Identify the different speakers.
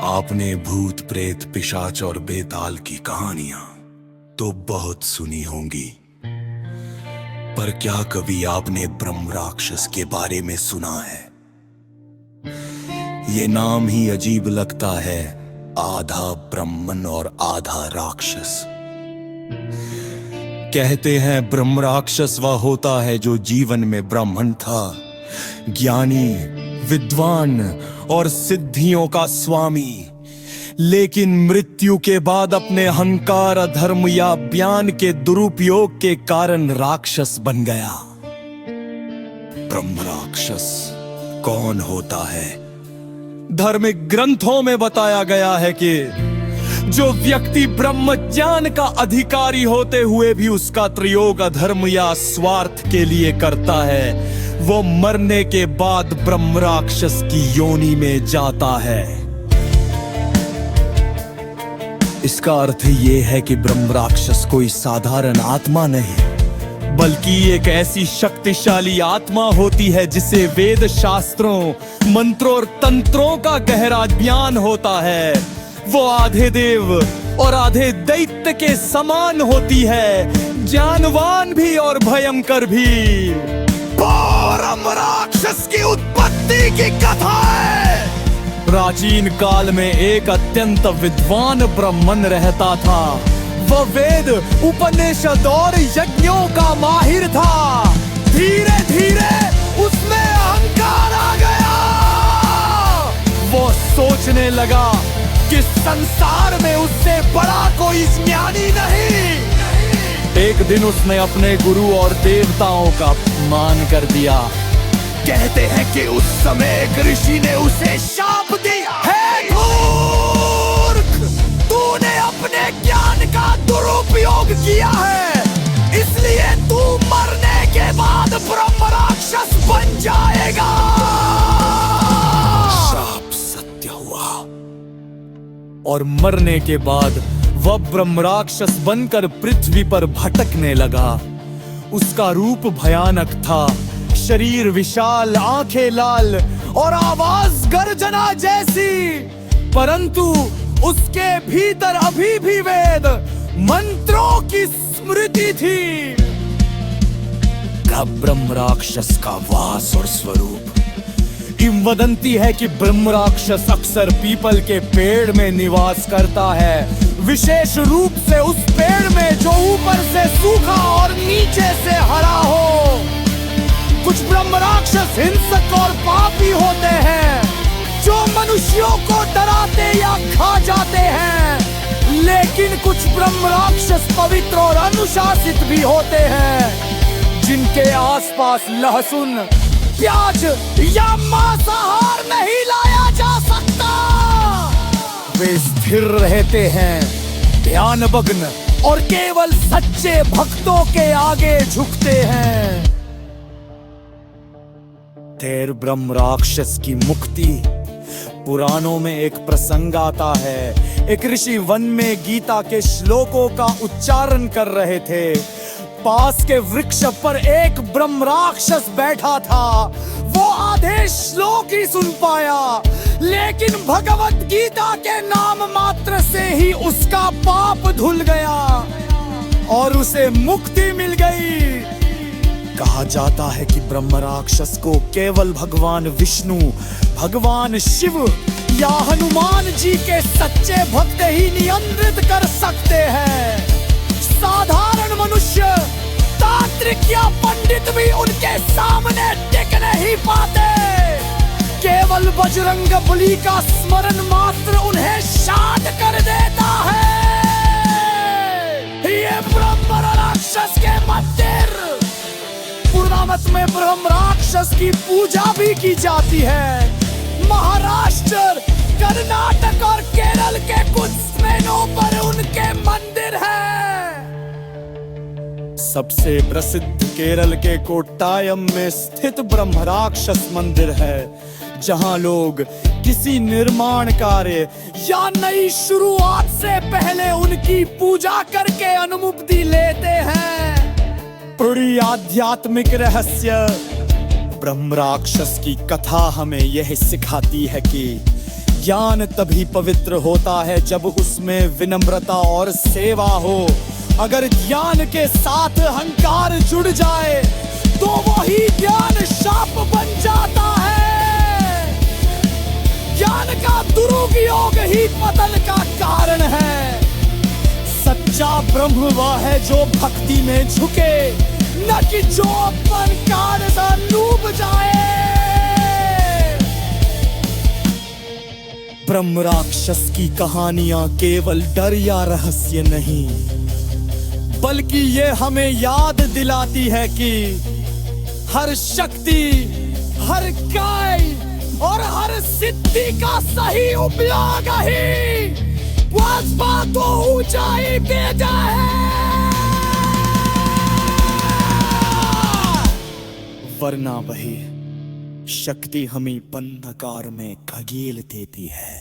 Speaker 1: आपने भूत प्रेत पिशाच और बेताल की कहानियां तो बहुत सुनी होंगी, पर क्या कभी आपने ब्रह्म राक्षस के बारे में सुना है? ये नाम ही अजीब लगता है, आधा ब्राह्मण और आधा राक्षस। कहते हैं ब्रह्म राक्षस वह होता है जो जीवन में ब्राह्मण था, ज्ञानी, विद्वान और सिद्धियों का स्वामी, लेकिन मृत्यु के बाद अपने अहंकार, अधर्म या ज्ञान के दुरुपयोग के कारण राक्षस बन गया। ब्रह्म राक्षस कौन होता है? धार्मिक ग्रंथों में बताया गया है कि जो व्यक्ति ब्रह्म ज्ञान का अधिकारी होते हुए भी उसका प्रयोग अधर्म या स्वार्थ के लिए करता है, वो मरने के बाद ब्रह्म राक्षस की योनि में जाता है। इसका अर्थ ये है कि ब्रह्म राक्षस कोई साधारण आत्मा नहीं, बल्कि एक ऐसी शक्तिशाली आत्मा होती है जिसे वेद शास्त्रों, मंत्रों और तंत्रों का गहरा ज्ञान होता है। वो आधे देव और आधे दैत्य के समान होती है, ज्ञानवान भी और भयंकर भी। ब्रह्म राक्षस की उत्पत्ति की कथा है। प्राचीन काल में एक अत्यंत विद्वान ब्राह्मण रहता था। वह वेद, उपनिषद और यज्ञों का माहिर था। धीरे धीरे उसमें अहंकार आ गया। वो सोचने लगा कि संसार में उससे बड़ा कोई ज्ञानी नहीं। एक दिन उसने अपने गुरु और देवताओं का अपमान कर दिया। कहते हैं कि उस समय एक ऋषि ने उसे शाप दिया, हे मूर्ख, तूने अपने ज्ञान का दुरुपयोग किया है, इसलिए तू मरने के बाद ब्रह्म राक्षस बन जाएगा। शाप सत्य हुआ और मरने के बाद वह ब्रह्म राक्षस बनकर पृथ्वी पर भटकने लगा। उसका रूप भयानक था, शरीर विशाल, आंखें लाल और आवाज गर्जना जैसी, परंतु उसके भीतर अभी भी वेद, मंत्रों की स्मृति थी। ब्रह्म राक्षस का वास और स्वरूप। किंवदंती है कि ब्रह्म राक्षस अक्सर पीपल के पेड़ में निवास करता है, विशेष रूप से उस पेड़ में जो ऊपर से सूखा और नीचे से हरा हो। कुछ ब्रह्म राक्षस हिंसक और पापी होते हैं, जो मनुष्यों को डराते या खा जाते हैं, लेकिन कुछ ब्रह्म राक्षस पवित्र और अनुशासित भी होते हैं, जिनके आसपास लहसुन, प्याज या मांसाहार नहीं लाया जा सकता। वे स्थिर रहते हैं, ध्यानमग्न और केवल सच्चे भक्तों के आगे झुकते हैं। तेर ब्रह्म राक्षस की मुक्ति। पुराणों में एक प्रसंग आता है। एक ऋषि वन में गीता के श्लोकों का उच्चारण कर रहे थे। पास के वृक्ष पर एक ब्रह्म राक्षस बैठा था। वो आधे श्लोक ही सुन पाया, लेकिन भगवत गीता के नाम मात्र से ही उसका पाप धुल गया और उसे मुक्ति मिल गई। कहा जाता है कि ब्रह्म राक्षस को केवल भगवान विष्णु, भगवान शिव या हनुमान जी के सच्चे भक्त ही नियंत्रित कर सकते हैं। साधारण मनुष्य, तांत्रिक या पंडित भी उनके सामने टिक नहीं पाते। केवल बजरंग बली का स्मरण मात्र उन्हें शांत कर देता है। ये ब्रह्म राक्षस के मंदिर। पुरामत में ब्रह्म राक्षस की पूजा भी की जाती है। महाराष्ट्र, कर्नाटक और केरल के कुछ स्थानों पर उनके मंदिर हैं। सबसे प्रसिद्ध केरल के कोट्टायम में स्थित ब्रह्म राक्षस मंदिर है, जहां लोग किसी निर्माण कार्य या नई शुरुआत से पहले उनकी पूजा करके अनुमुक्ति लेते हैं। बड़ी आध्यात्मिक रहस्य। ब्रह्म राक्षस की कथा हमें यह सिखाती है कि ज्ञान तभी पवित्र होता है जब उसमें विनम्रता और सेवा हो। अगर ज्ञान के साथ अहंकार जुड़ जाए तो वही ज्ञान शाप बन जाता है। ज्ञान का दुरुपयोग ही पतन का कारण है। सच्चा ब्रह्म वह है जो भक्ति में झुके, न कि जो अपन कान सा डूब जाए। ब्रह्म राक्षस की कहानियां केवल डर या रहस्य नहीं, बल्कि ये हमें याद दिलाती है कि हर शक्ति, हर काय और हर सिद्धि का सही उपयोग ही को ऊंचाई पे जाए। वरना वही शक्ति हमें अंधकार में खगेल देती है।